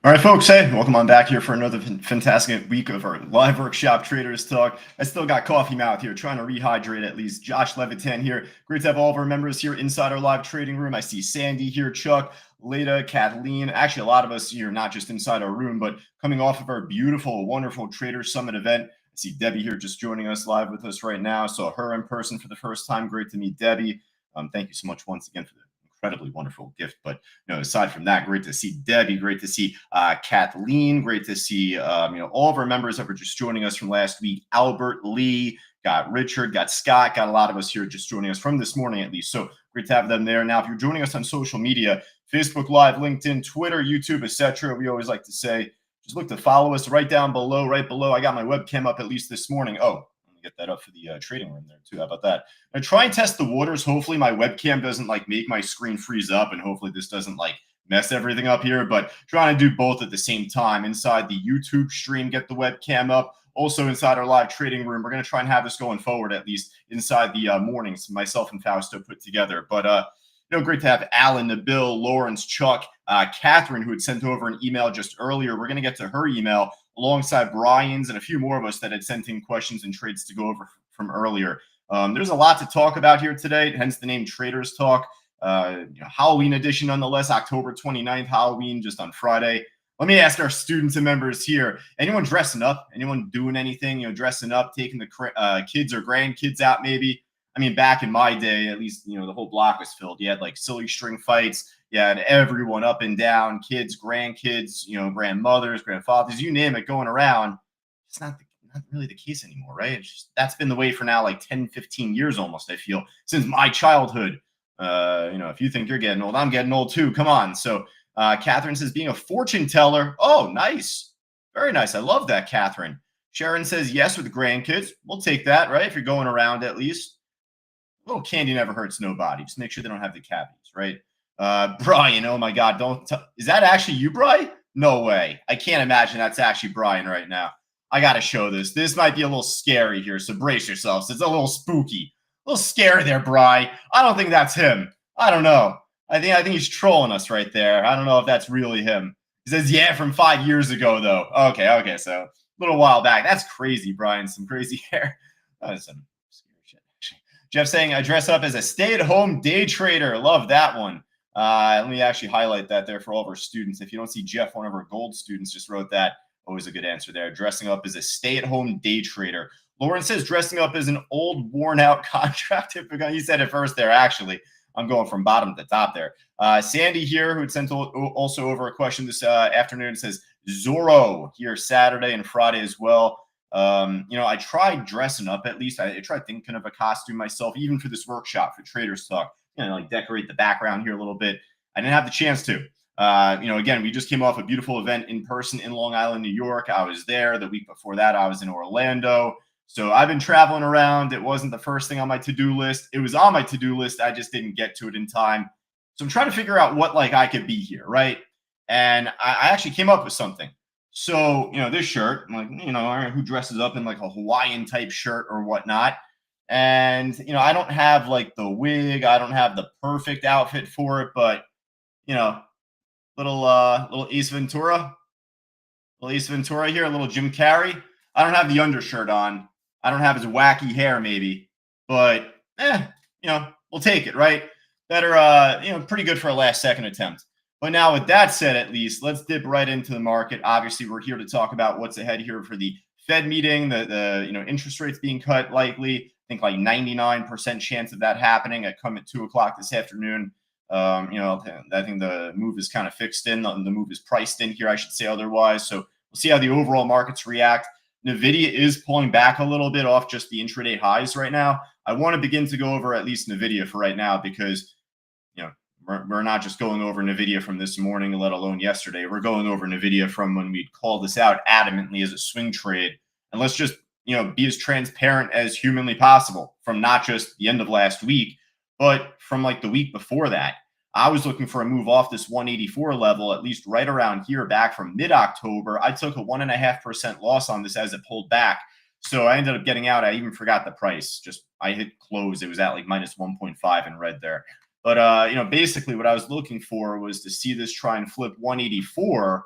All right, folks. Hey, welcome on back here for another fantastic week of our live workshop traders talk. I still got coffee mouth here, trying to rehydrate at least. Josh Levitan here. Great to have all of our members here inside our live trading room. I see Sandy here, Chuck, Leda, Kathleen. Actually, a lot of us here, not just inside our room, but coming off of our beautiful, wonderful Trader Summit event. I see Debbie here just joining us live with us right now. Saw her in person for the first time. Great to meet Debbie. Thank you so much once again for the incredibly wonderful gift. But aside from that, great to see Debbie, great to see Kathleen, great to see all of our members that were just joining us from last week. Albert, Lee, got Richard, got Scott, got a lot of us here just joining us from this morning at least. So great to have them there. Now, if you're joining us on social media, Facebook Live, LinkedIn, Twitter, YouTube, etc., we always like to say, just look to follow us right down below, right below. I got my webcam up at least this morning. Oh, get that up for the trading room there too. How about that? I'm try and test the waters. Hopefully my webcam doesn't make my screen freeze up, and hopefully this doesn't mess everything up here, but trying to do both at the same time. Inside the YouTube stream, get the webcam up. Also inside our live trading room, we're going to try and have this going forward, at least inside the mornings, myself and Fausto put together. But great to have Alan, Nabil, Lawrence, Chuck, Catherine, who had sent over an email just earlier. We're going to get to her email alongside Brian's and a few more of us that had sent in questions and trades to go over from earlier. There's a lot to talk about here today, hence the name Traders Talk. Halloween edition nonetheless, October 29th, Halloween just on Friday. Let me ask our students and members here, anyone dressing up? Anyone doing anything, dressing up, taking the kids or grandkids out maybe? I mean, back in my day, at least, the whole block was filled. You had silly string fights. You had everyone up and down, kids, grandkids, grandmothers, grandfathers, you name it, going around. It's not really the case anymore, right? It's just, that's been the way for now, 10, 15 years almost, I feel, since my childhood. If you think you're getting old, I'm getting old too. Come on. So Catherine says, being a fortune teller. Oh, nice. Very nice. I love that, Catherine. Sharon says, yes, with the grandkids. We'll take that, right? If you're going around at least. A little candy never hurts nobody. Just make sure they don't have the cavities, right? Brian, oh my God, is that actually you, Brian? No way. I can't imagine that's actually Brian right now. I got to show this. This might be a little scary here, so brace yourselves. It's a little spooky. A little scary there, Brian. I don't think that's him. I don't know. I think he's trolling us right there. I don't know if that's really him. He says, yeah, from 5 years ago, though. Okay, so a little while back. That's crazy, Brian. Some crazy hair. Some scary shit. Jeff saying, I dress up as a stay-at-home day trader. Love that one. Let me actually highlight that there for all of our students. If you don't see Jeff, one of our gold students just wrote that. Always a good answer there. Dressing up as a stay-at-home day trader. Lauren says dressing up as an old, worn-out contractor. He said it first there, actually. I'm going from bottom to top there. Sandy here, who had sent also over a question this afternoon, says Zorro here Saturday and Friday as well. I tried dressing up at least. I tried thinking of a costume myself, even for this workshop for Traders Talk. Decorate the background here a little bit. I didn't have the chance to. Again, we just came off a beautiful event in person in Long Island, New York. I was there. The week before that, I was in Orlando. So I've been traveling around. It wasn't the first thing on my to-do list. It was on my to-do list. I just didn't get to it in time. So I'm trying to figure out what I could be here, right? And I actually came up with something. So, this shirt, who dresses up in a Hawaiian type shirt or whatnot. And, I don't have the wig. I don't have the perfect outfit for it, but, little Ace Ventura. Little Ace Ventura here, a little Jim Carrey. I don't have the undershirt on. I don't have his wacky hair, maybe. But, we'll take it, right? Better, pretty good for a last-second attempt. But now with that said, at least, let's dip right into the market. Obviously, we're here to talk about what's ahead here for the Fed meeting, the interest rates being cut likely. I think 99% chance of that happening. I come at 2 o'clock this afternoon. I think the move is kind of fixed in. The move is priced in here, I should say otherwise. So we'll see how the overall markets react. NVIDIA is pulling back a little bit off just the intraday highs right now. I want to begin to go over at least NVIDIA for right now because, we're not just going over NVIDIA from this morning, let alone yesterday. We're going over NVIDIA from when we called this out adamantly as a swing trade. And let's just, be as transparent as humanly possible from not just the end of last week, but from the week before that. I was looking for a move off this 184 level, at least right around here, back from mid-October. I took a 1.5% loss on this as it pulled back. So I ended up getting out. I even forgot the price. I hit close. It was at minus 1.5 in red there. But, basically what I was looking for was to see this try and flip 184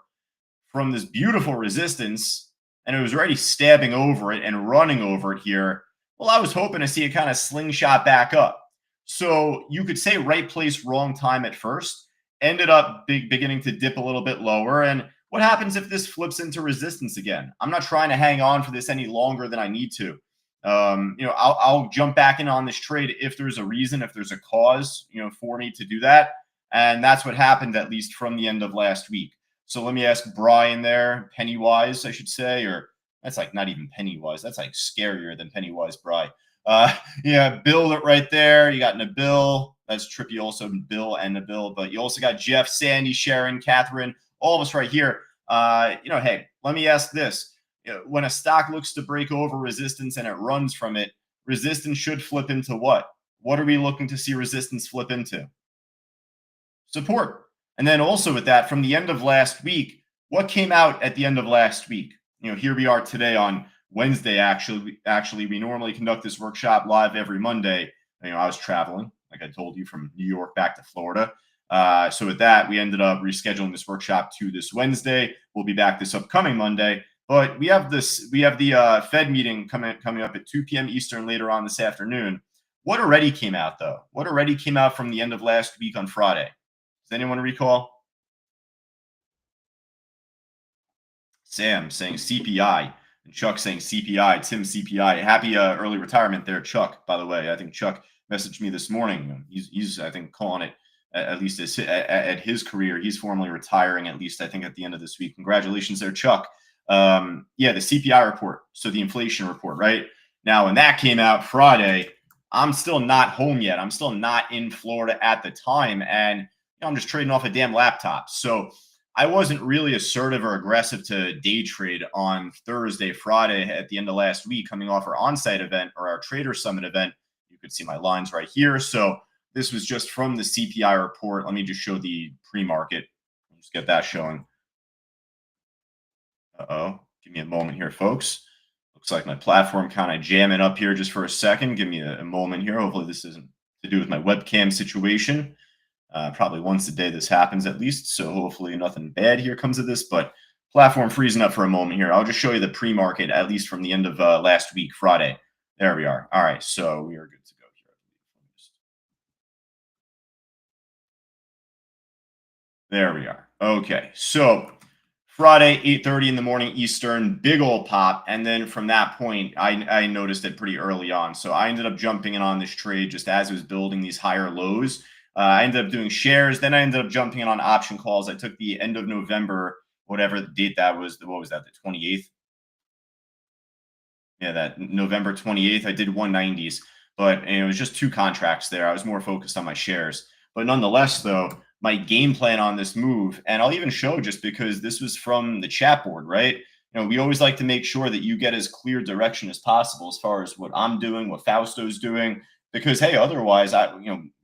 from this beautiful resistance, and it was already stabbing over it and running over it here. Well, I was hoping to see it kind of slingshot back up. So you could say right place, wrong time at first. Ended up beginning to dip a little bit lower. And what happens if this flips into resistance again? I'm not trying to hang on for this any longer than I need to. I'll jump back in on this trade if there's a reason, if there's a cause, for me to do that. And that's what happened, at least from the end of last week. So let me ask Brian there, Pennywise, I should say, or that's like not even Pennywise. That's like scarier than Pennywise Bry. Yeah, Bill right there. You got Nabil. That's trippy also, Bill and Nabil. But you also got Jeff, Sandy, Sharon, Catherine, all of us right here. Hey, let me ask this. When a stock looks to break over resistance and it runs from it, resistance should flip into what? What are we looking to see resistance flip into? Support. And then also with that, from the end of last week, what came out at the end of last week? Here we are today on Wednesday. Actually, we normally conduct this workshop live every Monday. I was traveling, like I told you, from New York back to Florida. So with that, we ended up rescheduling this workshop to this Wednesday. We'll be back this upcoming Monday. But we have the Fed meeting coming up at 2 p.m. Eastern later on this afternoon. What already came out, though? What already came out from the end of last week on Friday? Does anyone recall? Sam saying CPI, and Chuck saying CPI, Tim CPI. Happy early retirement there, Chuck, by the way. I think Chuck messaged me this morning. He's I think, calling it, at least at his career. He's formally retiring, at least, I think, at the end of this week. Congratulations there, Chuck. The CPI report. So the inflation report, right? Now, when that came out Friday, I'm still not home yet. I'm still not in Florida at the time. And I'm just trading off a damn laptop. So I wasn't really assertive or aggressive to day trade on Thursday, Friday at the end of last week, coming off our on-site event or our Trader Summit event. You could see my lines right here. So this was just from the CPI report. Let me just show the pre-market. Just get that showing. Give me a moment here, folks. Looks like my platform kind of jamming up here just for a second. Give me a moment here. Hopefully this isn't to do with my webcam situation. Probably once a day this happens at least, so hopefully nothing bad here comes of this, but platform freezing up for a moment here. I'll just show you the pre-market, at least from the end of last week, Friday. There we are. All right, so we are good to go here. There we are. Okay, so Friday, 8:30 in the morning Eastern, big old pop. And then from that point, I noticed it pretty early on. So I ended up jumping in on this trade just as it was building these higher lows. I ended up doing shares. Then I ended up jumping in on option calls. I took the end of November, whatever the date that was. What was that, the 28th? Yeah, that November 28th. I did 190s, but it was just two contracts there. I was more focused on my shares. But nonetheless, though, my game plan on this move, and I'll even show just because this was from the chat board, right? We always like to make sure that you get as clear direction as possible as far as what I'm doing, what Fausto's doing, because hey, otherwise,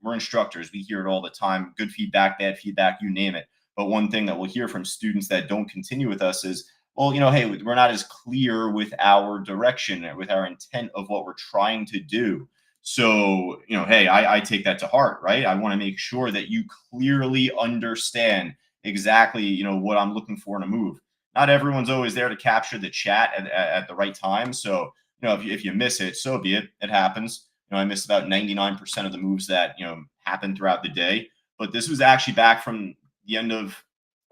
we're instructors. We hear it all the time. Good feedback, bad feedback, you name it. But one thing that we'll hear from students that don't continue with us is, well, hey, we're not as clear with our direction, with our intent of what we're trying to do. So, hey, I take that to heart, right? I want to make sure that you clearly understand exactly, what I'm looking for in a move. Not everyone's always there to capture the chat at the right time. So, if you miss it, so be it. It happens. I missed about 99% of the moves that, happened throughout the day. But this was actually back from the end of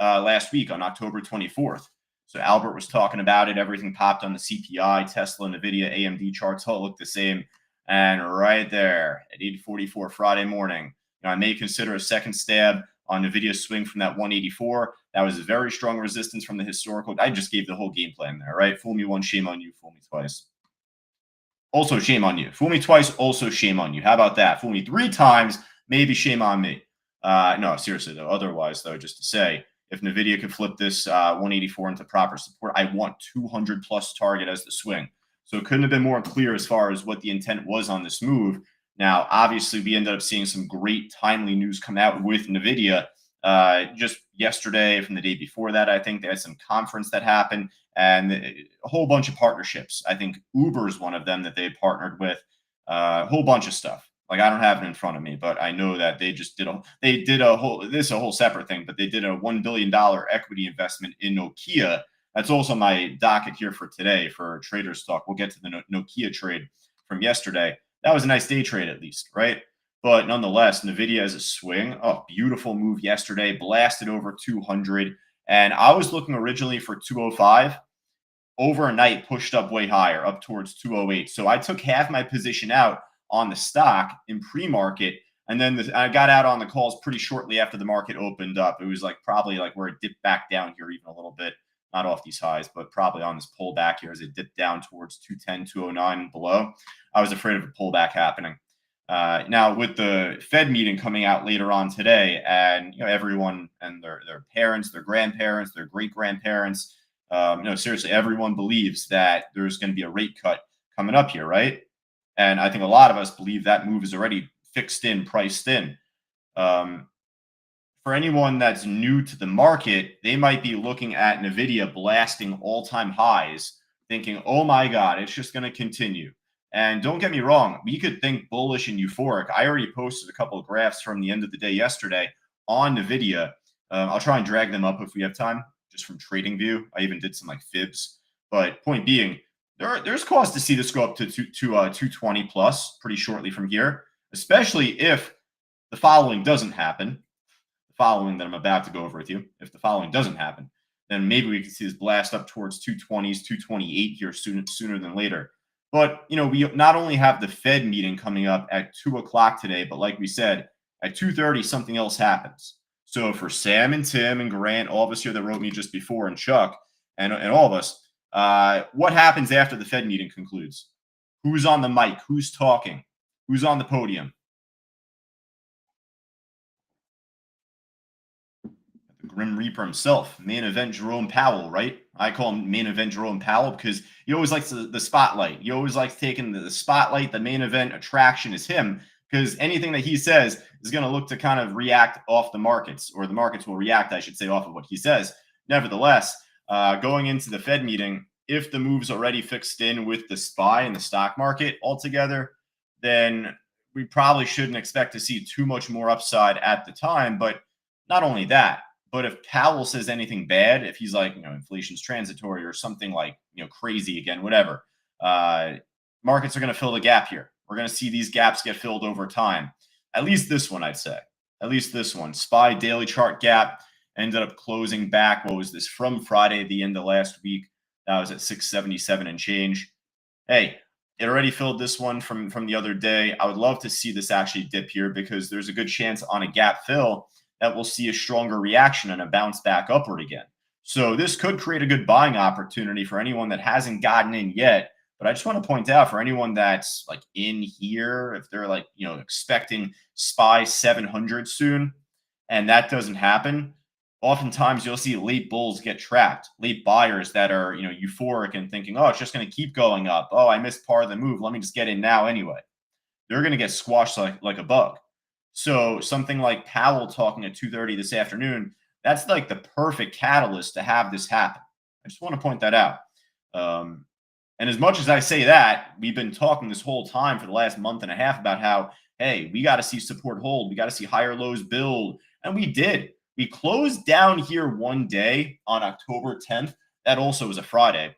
last week on October 24th. So Albert was talking about it. Everything popped on the CPI, Tesla, NVIDIA, AMD charts all look the same. And right there at 8:44 Friday morning, I may consider a second stab on NVIDIA's swing from that 184. That was a very strong resistance from the historical. I just gave the whole game plan there, right? Fool me once, shame on you. Fool me twice. Also, shame on you. Fool me twice, also shame on you. How about that? Fool me three times, maybe shame on me. No, seriously, though. Otherwise, though, just to say, if NVIDIA could flip this 184 into proper support, I want 200 plus target as the swing. So it couldn't have been more clear as far as what the intent was on this move. Now, obviously, we ended up seeing some great timely news come out with NVIDIA just yesterday, from the day before that. I think they had some conference that happened and a whole bunch of partnerships. I think Uber is one of them that they partnered with, a whole bunch of stuff. Like I don't have it in front of me, but I know that they did a whole this is a whole separate thing, but they did a $1 billion equity investment in Nokia. That's also my docket here for today for Traders Talk. We'll get to the Nokia trade from yesterday. That was a nice day trade at least, right? But nonetheless, Nvidia has a swing. Oh, beautiful move yesterday, blasted over 200. And I was looking originally for 205, overnight pushed up way higher, up towards 208. So I took half my position out on the stock in pre-market, and then I got out on the calls pretty shortly after the market opened up. It was like probably like where it dipped back down here even a little bit, not off these highs, but probably on this pullback here as it dipped down towards 210, 209 and below. I was afraid of a pullback happening. Now with the Fed meeting coming out later on today, and everyone and their parents, their grandparents, their great grandparents, seriously, everyone believes that there's going to be a rate cut coming up here, right? And I think a lot of us believe that move is already fixed in, priced in. Um, for anyone that's new to the market, they might be looking at Nvidia blasting all-time highs, thinking, "Oh my God, it's just going to continue." And don't get me wrong, we could think bullish and euphoric. I already posted a couple of graphs from the end of the day yesterday on Nvidia. I'll try and drag them up if we have time, just from TradingView. I even did some like fibs. But point being, there's cause to see this go up to 220 plus pretty shortly from here, especially if the following doesn't happen. The following that I'm about to go over with you, if the following doesn't happen, then maybe we can see this blast up towards 220s, 228 here sooner than later. But we not only have the Fed meeting coming up at 2 o'clock today, but like we said, at 2:30 something else happens. So for Sam and Tim and Grant, all of us here that wrote me just before, and Chuck and all of us, what happens after the Fed meeting concludes? Who's on the mic? Who's talking? Who's on the podium? The Grim Reaper himself, main event Jerome Powell, right? I call him main event Jerome Powell because he always likes the spotlight. He always likes taking the spotlight. The main event attraction is him because anything that he says is going to look to kind of react off the markets, or the markets will react, I should say, off of what he says. Nevertheless, going into the Fed meeting, if the move's already fixed in with the SPY and the stock market altogether, then we probably shouldn't expect to see too much more upside at the time. But not only that, but if Powell says anything bad, if he's like, inflation's transitory or something like, crazy again, whatever, markets are going to fill the gap here. We're going to see these gaps get filled over time. At least this one, I'd say. At least this one. SPY daily chart gap ended up closing back. What was this? From Friday, the end of last week. That was at 677 and change. Hey, it already filled this one from the other day. I would love to see this actually dip here because there's a good chance on a gap fill that we'll see a stronger reaction and a bounce back upward again. So this could create a good buying opportunity for anyone that hasn't gotten in yet. But I just want to point out for anyone that's like in here, if they're like, expecting SPY 700 soon, and that doesn't happen, oftentimes you'll see late bulls get trapped, late buyers that are, euphoric and thinking, oh, it's just going to keep going up. Oh, I missed part of the move. Let me just get in now anyway. They're going to get squashed like a bug. So something like Powell talking at 2:30 this afternoon, that's like the perfect catalyst to have this happen. I just want to point that out. And as much as I say that, we've been talking this whole time for the last month and a half about how, hey, we got to see support hold. We got to see higher lows build. And we did. We closed down here one day on October 10th. That also was a Friday.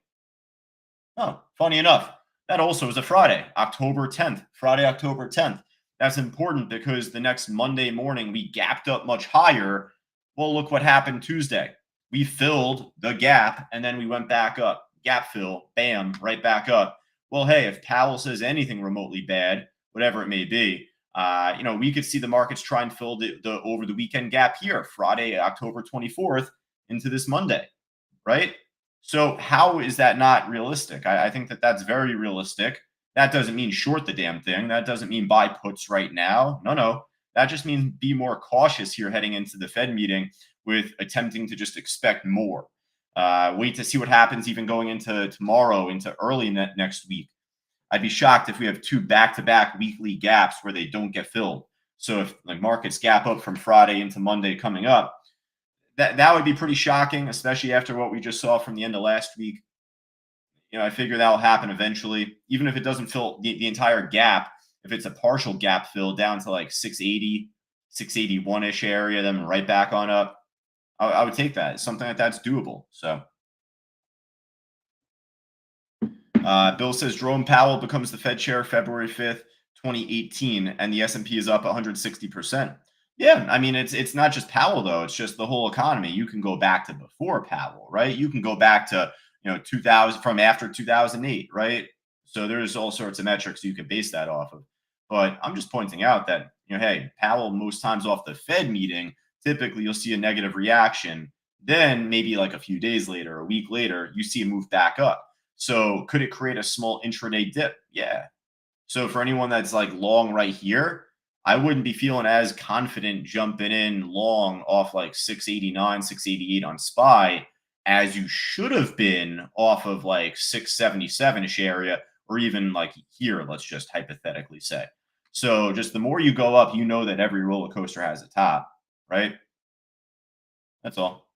Oh, funny enough, that also was a Friday, October 10th, Friday, October 10th. That's important because the next Monday morning, we gapped up much higher. Well, look what happened Tuesday. We filled the gap, and then we went back up. Gap fill, bam, right back up. Well, hey, if Powell says anything remotely bad, whatever it may be, we could see the markets try and fill the over the weekend gap here, Friday, October 24th, into this Monday, right? So how is that not realistic? I think that that's very realistic. That doesn't mean short the damn thing. That doesn't mean buy puts right now. No. That just means be more cautious here heading into the Fed meeting with attempting to just expect more. Wait to see what happens even going into tomorrow, into early next week. I'd be shocked if we have two back-to-back weekly gaps where they don't get filled. So if like markets gap up from Friday into Monday coming up, that would be pretty shocking, especially after what we just saw from the end of last week. I figure that'll happen eventually. Even if it doesn't fill the entire gap, If it's a partial gap fill down to like 680, 681-ish area, then right back on up, I would take that. Something like that's doable. So Bill says Jerome Powell becomes the Fed chair February 5th, 2018, and the S&P is up 160%. Yeah, I mean it's not just Powell though, it's just the whole economy. You can go back to before Powell, right? You can go back to, 2000 from after 2008, right? So there's all sorts of metrics you could base that off of. But I'm just pointing out that, hey, Powell most times off the Fed meeting, typically you'll see a negative reaction. Then maybe like a few days later, a week later, you see a move back up. So could it create a small intraday dip? Yeah. So for anyone that's like long right here, I wouldn't be feeling as confident jumping in long off like 689, 688 on SPY as you should have been off of like 677-ish area, or even like here, let's just hypothetically say. So just the more you go up, you know that every roller coaster has a top, right? That's all.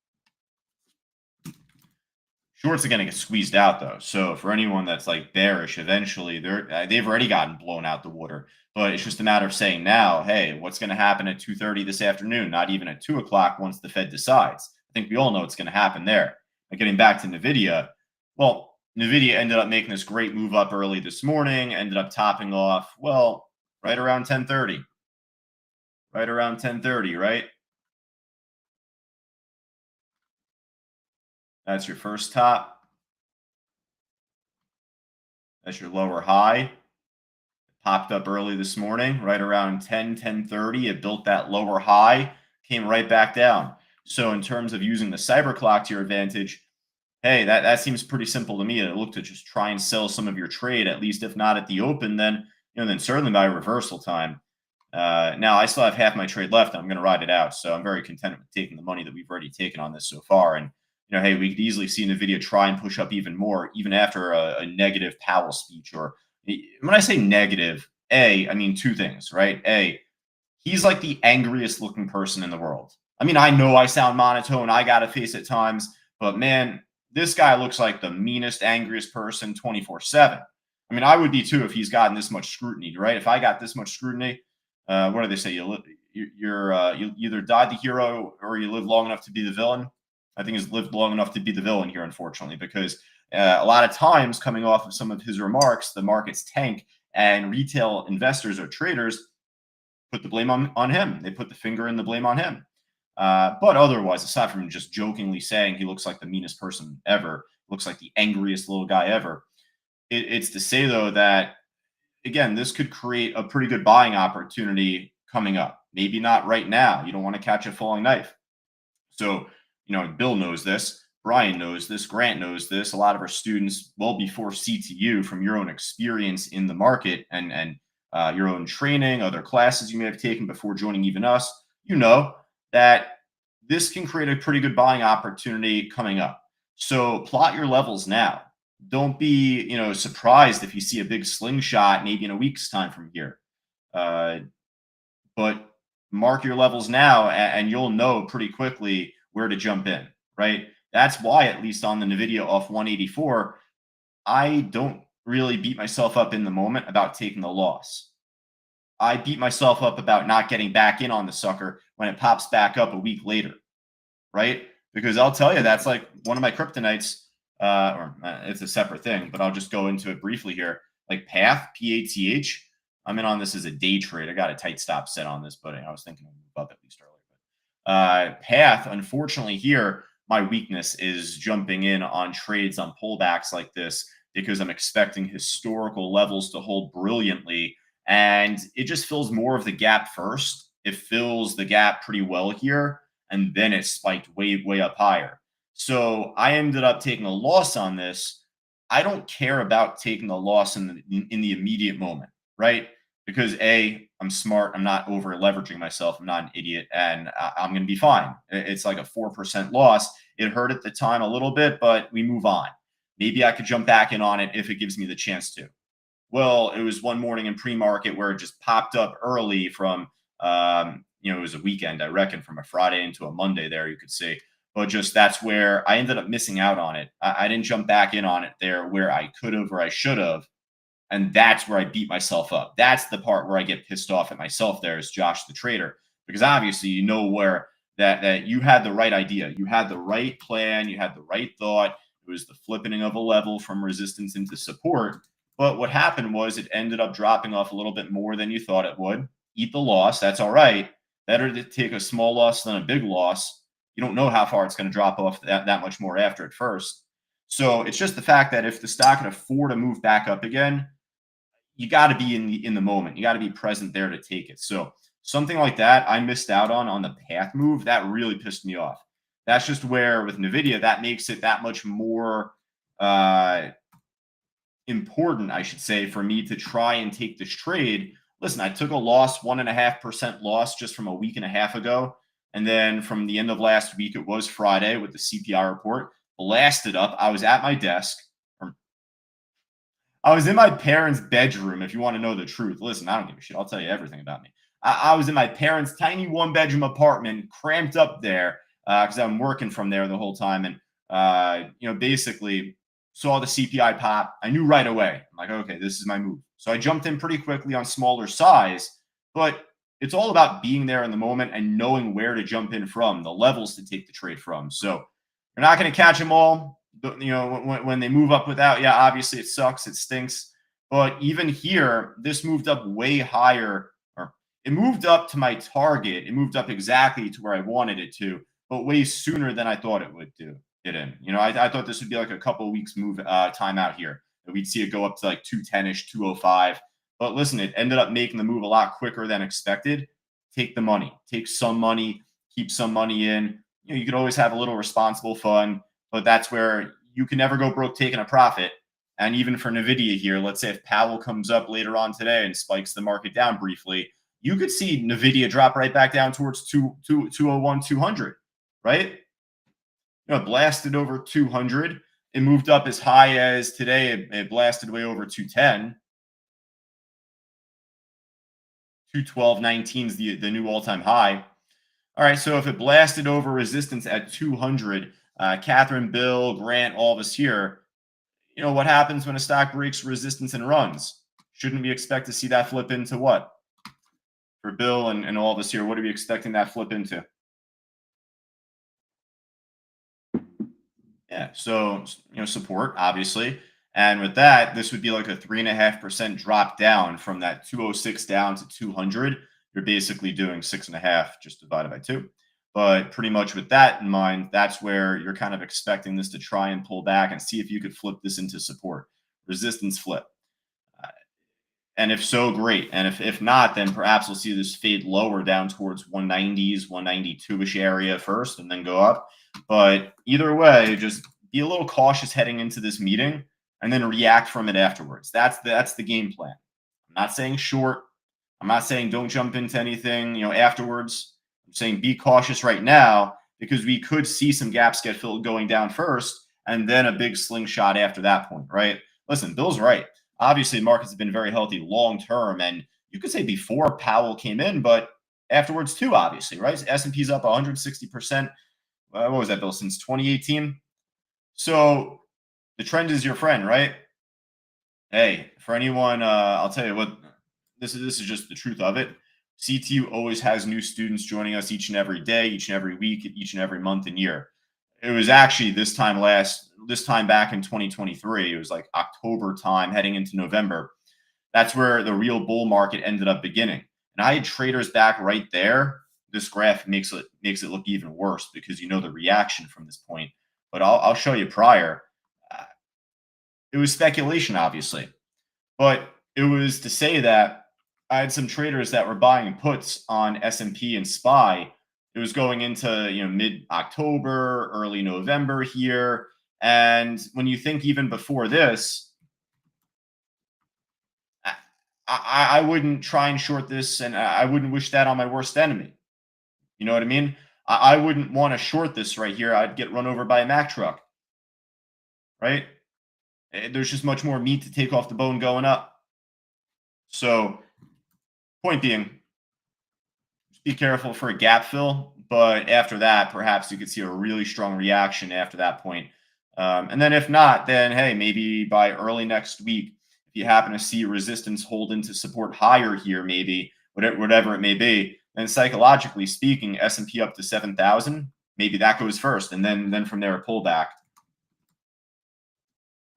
Shorts are going to get squeezed out though. So for anyone that's like bearish, eventually they've already gotten blown out the water. But it's just a matter of saying now, hey, what's going to happen at 2:30 this afternoon? Not even at 2 o'clock once the Fed decides. I think we all know what's going to happen there. And getting back to Nvidia, well, Nvidia ended up making this great move up early this morning. Ended up topping off, well, right around 10:30. Right around 10:30, right? That's your first top. That's your lower high. Popped up early this morning, right around 10:30. It built that lower high, came right back down. So in terms of using the cyber clock to your advantage, hey, that seems pretty simple to me. To look to just try and sell some of your trade, at least if not at the open, then then certainly by reversal time. Now I still have half my trade left. And I'm going to ride it out, so I'm very content with taking the money that we've already taken on this so far. And hey, we could easily see Nvidia try and push up even more, even after a negative Powell speech. Or when I say negative, I mean two things, right? He's like the angriest looking person in the world. I mean, I know I sound monotone. I got to face at times, but man, this guy looks like the meanest, angriest person 24/7. I mean, I would be too if he's gotten this much scrutiny, right? If I got this much scrutiny, what do they say? You either died the hero or you live long enough to be the villain. I think he's lived long enough to be the villain here, unfortunately, because a lot of times coming off of some of his remarks, the markets tank and retail investors or traders put the blame on him. They put the finger in the blame on him. But otherwise, aside from just jokingly saying he looks like the meanest person ever, looks like the angriest little guy ever, it's to say, though, that, again, this could create a pretty good buying opportunity coming up. Maybe not right now. You don't want to catch a falling knife. So, Bill knows this. Brian knows this. Grant knows this. A lot of our students, well before CTU, from your own experience in the market and your own training, other classes you may have taken before joining even us, that this can create a pretty good buying opportunity coming up. So plot your levels now. Don't be, surprised if you see a big slingshot maybe in a week's time from here. But mark your levels now, and you'll know pretty quickly where to jump in, right? That's why, at least on the Nvidia off 184, I don't really beat myself up in the moment about taking the loss. I beat myself up about not getting back in on the sucker when it pops back up a week later, right? Because I'll tell you, that's like one of my kryptonites, it's a separate thing, but I'll just go into it briefly here. Like Path, PATH, I'm in on this as a day trade. I got a tight stop set on this, but I was thinking of move up at least earlier. Path, unfortunately here, my weakness is jumping in on trades on pullbacks like this because I'm expecting historical levels to hold brilliantly, and it just fills more of the gap first. It fills the gap pretty well here, and then it spiked way, way up higher. So I ended up taking a loss on this. I don't care about taking a loss in the immediate moment, right? Because I'm smart. I'm not over leveraging myself. I'm not an idiot, and I'm going to be fine. It's like a 4% loss. It hurt at the time a little bit, but we move on. Maybe I could jump back in on it if it gives me the chance to. Well, it was one morning in pre-market where it just popped up early from, it was a weekend, I reckon, from a Friday into a Monday there, you could see. But just that's where I ended up missing out on it. I didn't jump back in on it there where I could have or I should have. And that's where I beat myself up. That's the part where I get pissed off at myself there as Josh the trader, because obviously you know where that you had the right idea, you had the right plan, you had the right thought. It was the flipping of a level from resistance into support. But what happened was it ended up dropping off a little bit more than you thought it would. Eat the loss. That's all right. Better to take a small loss than a big loss. You don't know how far it's going to drop off that much more after at first. So it's just the fact that if the stock can afford to move back up again, you got to be in the moment. You got to be present there to take it. So something like that I missed out on the path move. That really pissed me off. That's just where with Nvidia that makes it that much more uh, important, I should say, for me to try and take this trade. Listen, I took a loss, 1.5% loss just from a week and a half ago. And then from the end of last week, it was Friday with the CPI report, blasted up. I was at my desk. I was in my parents' bedroom, if you want to know the truth. Listen, I don't give a shit. I'll tell you everything about me. I was in my parents' tiny one-bedroom apartment, cramped up there, because I'm working from there the whole time. And, basically saw the CPI pop. I knew right away. I'm like, okay, this is my move. So I jumped in pretty quickly on smaller size. But it's all about being there in the moment and knowing where to jump in from, the levels to take the trade from. So you're not going to catch them all. When they move up without, yeah, obviously it sucks, it stinks. But even here, this moved up way higher, or it moved up to my target. It moved up exactly to where I wanted it to, but way sooner than I thought it would do. Get in. I thought this would be like a couple of weeks move time out here. That we'd see it go up to like 210-ish, 205. But listen, it ended up making the move a lot quicker than expected. Take the money, take some money, keep some money in. You could always have a little responsible fund, but that's where you can never go broke taking a profit. And even for Nvidia here, let's say if Powell comes up later on today and spikes the market down briefly, you could see Nvidia drop right back down towards 201, 200, right? Blasted over 200. It moved up as high as today. It blasted way over 210. 212.19 is the new all-time high. All right, so if it blasted over resistance at 200, Catherine, Bill, Grant, all of us here, what happens when a stock breaks resistance and runs? Shouldn't we expect to see that flip into what? For Bill and all of us here, what are we expecting that flip into? Yeah, so support obviously, and with that, this would be like a 3.5% drop down from that 206 down to 200. You're basically doing 6.5 just divided by 2. But pretty much with that in mind, that's where you're kind of expecting this to try and pull back and see if you could flip this into support, resistance flip. And if so, great. And if not, then perhaps we'll see this fade lower down towards 190s, 192-ish area first and then go up. But either way, just be a little cautious heading into this meeting and then react from it afterwards. That's the game plan. I'm not saying short. I'm not saying don't jump into anything, afterwards. I'm saying be cautious right now because we could see some gaps get filled going down first and then a big slingshot after that point, right? Listen, Bill's right. Obviously, markets have been very healthy long term, and you could say before Powell came in, but afterwards too, obviously, right? S&P's up 160%. What was that, Bill? Since 2018. So the trend is your friend, right? Hey, for anyone, I'll tell you what. This is just the truth of it. CTU always has new students joining us each and every day, each and every week, each and every month and year. It was actually this time back in 2023. It was like October time heading into November. That's where the real bull market ended up beginning. And I had traders back right there. This graph makes it look even worse because the reaction from this point. But I'll show you prior. It was speculation, obviously, but it was to say that I had some traders that were buying puts on S&P and SPY. It was going into mid-October, early November here. And when you think even before this, I wouldn't try and short this, and I wouldn't wish that on my worst enemy. You know what I mean? I wouldn't want to short this right here. I'd get run over by a Mack truck, right? There's just much more meat to take off the bone going up. So point being, just be careful for a gap fill. But after that, perhaps you could see a really strong reaction after that point. And then if not, then hey, maybe by early next week, if you happen to see resistance hold into support higher here, maybe whatever it may be, then psychologically speaking, S&P up to 7,000, maybe that goes first, and then from there a pullback.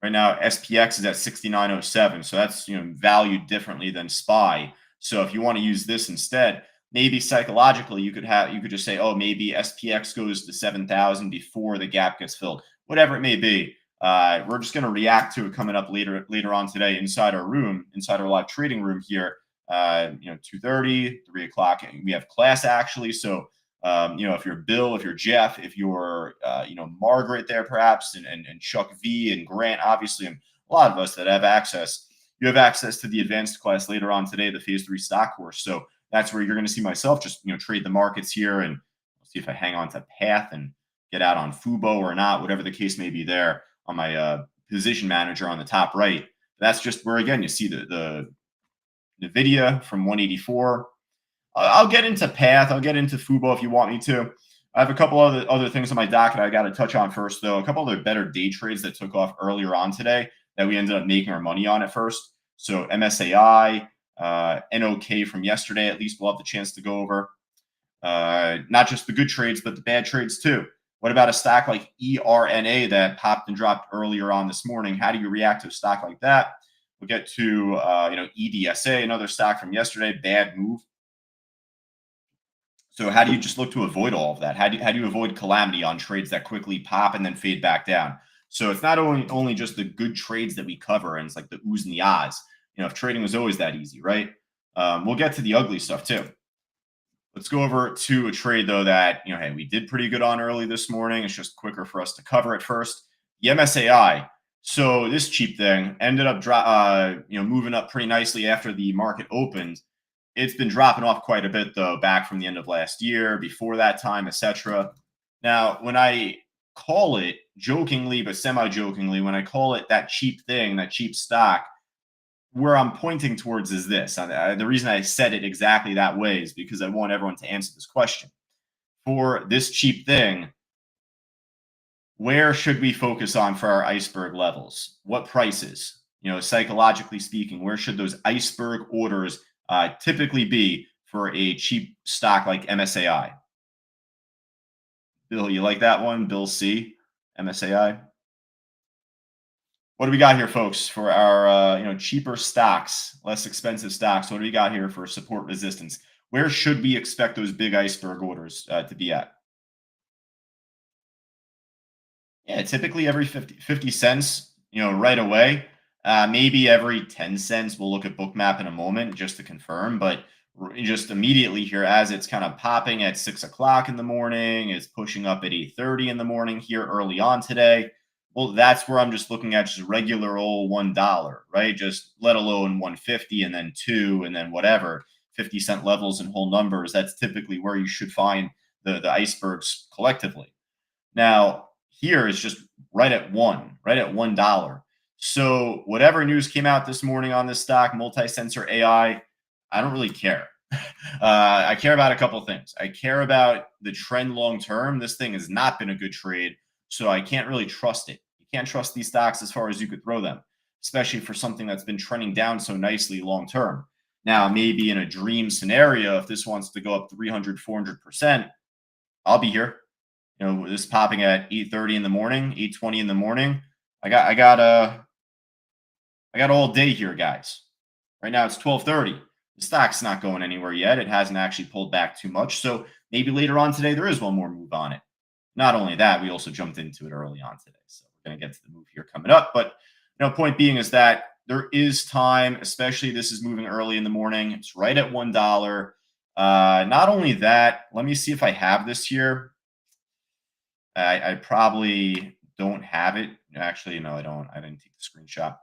Right now, SPX is at 69.07, so that's valued differently than SPY. So if you want to use this instead, maybe psychologically you could just say, oh, maybe SPX goes to 7,000 before the gap gets filled, whatever it may be. We're just going to react to it coming up later on today inside our live trading room here. 2:30, 3 o'clock, and we have class actually. So if you're Bill, if you're Jeff, if you're Margaret there perhaps, and Chuck V and Grant, obviously, and a lot of us that have access. You have access to the advanced class later on today, the phase 3 stock course. So that's where you're going to see myself just trade the markets here, and see if I hang on to path and get out on Fubo or not, whatever the case may be there on my position manager on the top right. That's just where again you see the NVIDIA from 184. I'll get into path. I'll get into Fubo if you want me to. I have a couple other things on my docket I got to touch on first, though. A couple other better day trades that took off earlier on today that we ended up making our money on at first. So MSAI, NOK from yesterday, at least we'll have the chance to go over. Not just the good trades, but the bad trades too. What about a stock like ERNA that popped and dropped earlier on this morning? How do you react to a stock like that? We'll get to EDSA, another stock from yesterday, bad move. So how do you just look to avoid all of that? How do you avoid calamity on trades that quickly pop and then fade back down? So it's not only just the good trades that we cover, and it's like the oohs and the ahs. If trading was always that easy, right? We'll get to the ugly stuff too. Let's go over to a trade though that hey, we did pretty good on early this morning. It's just quicker for us to cover it first. The MSAI. So this cheap thing ended up moving up pretty nicely after the market opened. It's been dropping off quite a bit though, back from the end of last year, before that time, etc. Now, when I call it jokingly but semi-jokingly, when I call it that cheap thing, that cheap stock, where I'm pointing towards is this. The reason I said it exactly that way is because I want everyone to answer this question. For this cheap thing, where should we focus on for our iceberg levels? What prices? Psychologically speaking, where should those iceberg orders typically be for a cheap stock like MSAI? Bill, you like that one? Bill C, MSAI. What do we got here, folks, for our cheaper stocks, less expensive stocks? What do we got here for support resistance? Where should we expect those big iceberg orders to be at? Yeah, typically every 50 cents, right away. Maybe every 10 cents. We'll look at Bookmap in a moment just to confirm, but just immediately here, as it's kind of popping at 6 o'clock in the morning, it's pushing up at 8:30 in the morning here early on today. Well, that's where I'm just looking at just regular old $1, right? Just let alone 150 and then 2 and then whatever 50-cent levels and whole numbers. That's typically where you should find the icebergs collectively. Now here is just right at $1. So whatever news came out this morning on this stock, multi-sensor AI, I don't really care. I care about a couple of things. I care about the trend long term. This thing has not been a good trade, so I can't really trust it. You can't trust these stocks as far as you could throw them, especially for something that's been trending down so nicely long term. Now, maybe in a dream scenario, if this wants to go up 300, 400%, I'll be here. This popping at 8:30 in the morning, 8:20 in the morning. I got all day here, guys. Right now it's 12:30. The stock's not going anywhere yet. It hasn't actually pulled back too much. So maybe later on today, there is one more move on it. Not only that, we also jumped into it early on today. So we're going to get to the move here coming up. But point being is that there is time, especially this is moving early in the morning. It's right at $1. Not only that, let me see if I have this here. I probably don't have it. Actually, no, I don't. I didn't take the screenshot.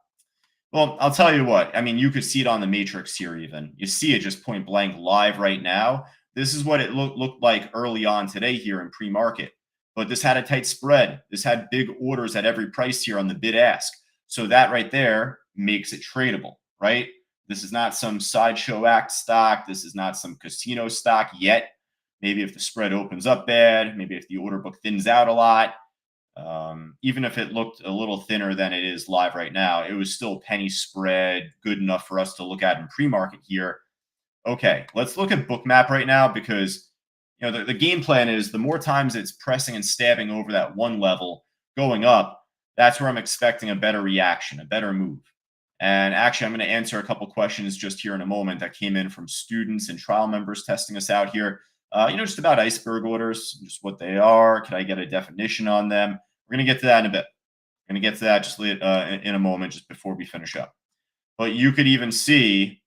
Well, I'll tell you what. I mean, you could see it on the matrix here even. You see it just point blank live right now. This is what it looked like early on today here in pre-market. But this had a tight spread. This had big orders at every price here on the bid ask. So that right there makes it tradable, right? This is not some sideshow act stock. This is not some casino stock yet. Maybe if the spread opens up bad, maybe if the order book thins out a lot, Even if it looked a little thinner than it is live right now, it was still penny spread, good enough for us to look at in pre-market here. Okay, let's look at bookmap right now because the game plan is the more times it's pressing and stabbing over that one level going up, that's where I'm expecting a better reaction, a better move. And actually, I'm going to answer a couple questions just here in a moment that came in from students and trial members testing us out here. Just about iceberg orders, just what they are. Can I get a definition on them? We're going to get to that in a bit. We're going to get to that just in a moment, just before we finish up. But you could even see,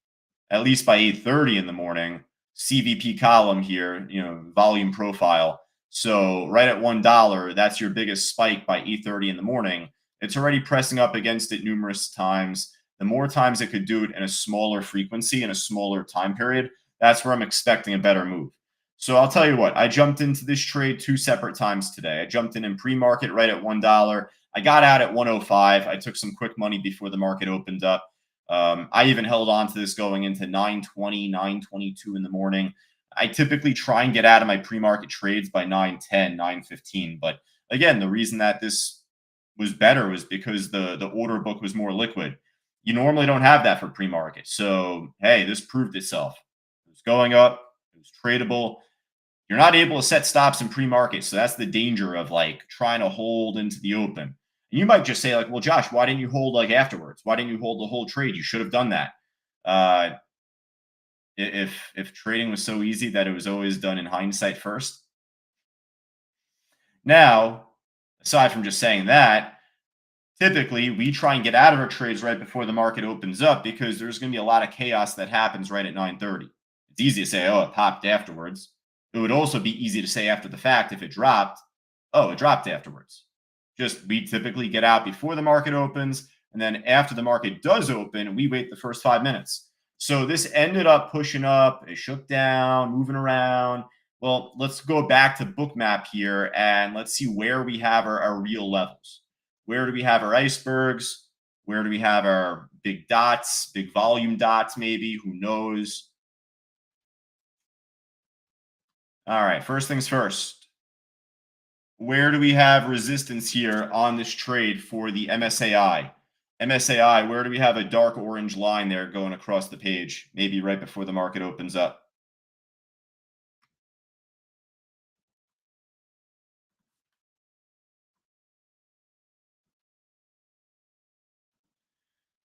at least by 8:30 in the morning, CVP column here, volume profile. So right at $1, that's your biggest spike by 8:30 in the morning. It's already pressing up against it numerous times. The more times it could do it in a smaller frequency in a smaller time period, that's where I'm expecting a better move. So I'll tell you what, I jumped into this trade 2 separate times today. I jumped in pre-market right at $1. I got out at 105. I took some quick money before the market opened up. I even held on to this going into 9:20, 9:22 in the morning. I typically try and get out of my pre-market trades by 9:10, 9:15. But again, the reason that this was better was because the order book was more liquid. You normally don't have that for pre-market. So, hey, this proved itself. It was going up. It was tradable. You're not able to set stops in pre-market. So that's the danger of trying to hold into the open. And you might just say well, Josh, why didn't you hold afterwards? Why didn't you hold the whole trade? You should have done that. If trading was so easy that it was always done in hindsight first. Now, aside from just saying that, typically we try and get out of our trades right before the market opens up because there's going to be a lot of chaos that happens right at 9:30. It's easy to say, oh, it popped afterwards. It would also be easy to say after the fact if it dropped, oh, it dropped afterwards. We typically get out before the market opens, and then after the market does open, we wait the first 5 minutes. So this ended up pushing up, it shook down, moving around. Well, let's go back to bookmap here, and let's see where we have our real levels. Where do we have our icebergs? Where do we have our big dots, big volume dots maybe? Who knows? All right, first things first. Where do we have resistance here on this trade for the MSAI? MSAI, where do we have a dark orange line there going across the page? Maybe right before the market opens up.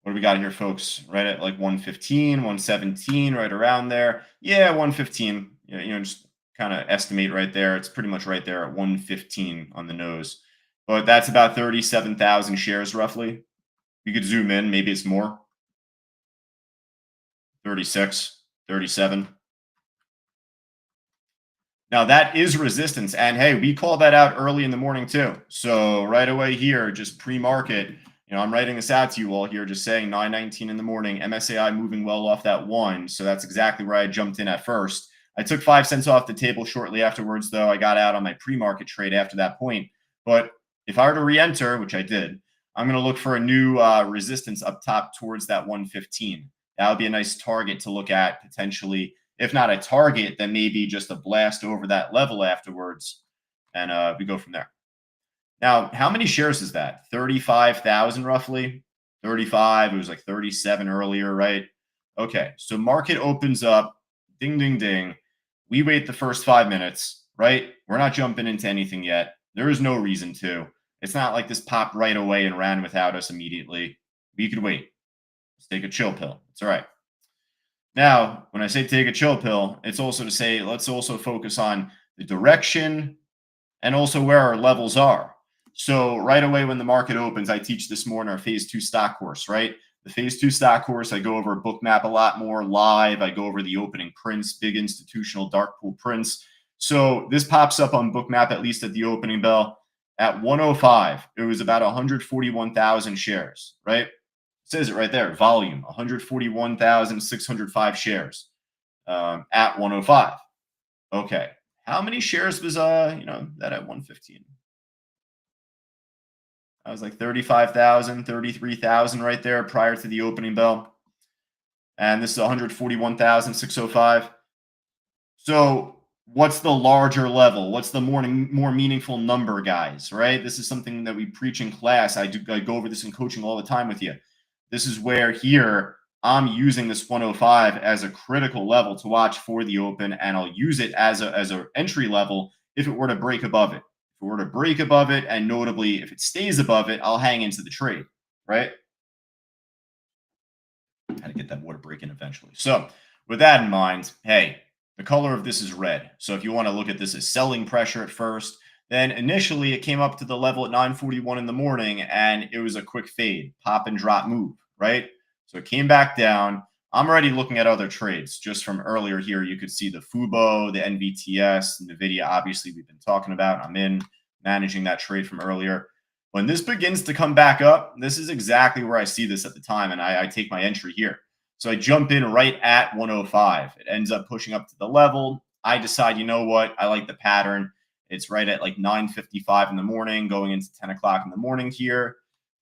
What do we got here, folks? Right at 115, 117, right around there. Yeah, 115. Just kind of estimate right there. It's pretty much right there at 115 on the nose. But that's about 37,000 shares roughly. You could zoom in. Maybe it's more. 36, 37. Now that is resistance. And hey, we called that out early in the morning too. So right away here, just pre-market, I'm writing this out to you all here, just saying 9:19 in the morning, MSAI moving well off that one. So that's exactly where I jumped in at first. I took 5 cents off the table shortly afterwards, though. I got out on my pre-market trade after that point. But if I were to re-enter, which I did, I'm going to look for a new resistance up top towards that 115. That would be a nice target to look at potentially. If not a target, then maybe just a blast over that level afterwards. And we go from there. Now, how many shares is that? 35,000 roughly? 35. It was 37 earlier, right? Okay, so market opens up. Ding, ding, ding. We wait the first 5 minutes, right? We're not jumping into anything yet. There is no reason to. It's not like this popped right away and ran without us immediately. We could wait. Let's take a chill pill. It's all right. Now, when I say take a chill pill, it's also to say let's also focus on the direction and also where our levels are. So right away when the market opens, I teach this more in our phase 2 stock course, right? The phase 2 stock course, I go over bookmap a lot more live. I go over the opening prints, big institutional dark pool prints. So this pops up on bookmap, at least at the opening bell. At 105, it was about 141,000 shares, right? It says it right there, volume, 141,605 shares at 105. Okay, how many shares was that at 115? I was 35,000, 33,000 right there prior to the opening bell. And this is 141,605. So What's the larger level? What's the more meaningful number, guys? Right? This is something that we preach in class. I go over this in coaching all the time with you. This is where here I'm using this 105 as a critical level to watch for the open, and I'll use it as a entry level if it were to break above it. If it were to break above it, and notably if it stays above it, I'll hang into the trade. Right? How to get that water break in eventually. So with that in mind, hey, the color of this is red. So if you want to look at this as selling pressure at first, then initially it came up to the level at 9:41 in the morning and it was a quick fade, pop and drop move, right? So it came back down. I'm already looking at other trades just from earlier here. You could see the FUBO, the NVTS, NVIDIA, obviously we've been talking about. I'm in managing that trade from earlier. When this begins to come back up, this is exactly where I see this at the time, and I take my entry here. So I jump in right at 105. It ends up pushing up to the level. I decide, you know what? I like the pattern. It's right at like 9:55 in the morning, going into 10 o'clock in the morning here.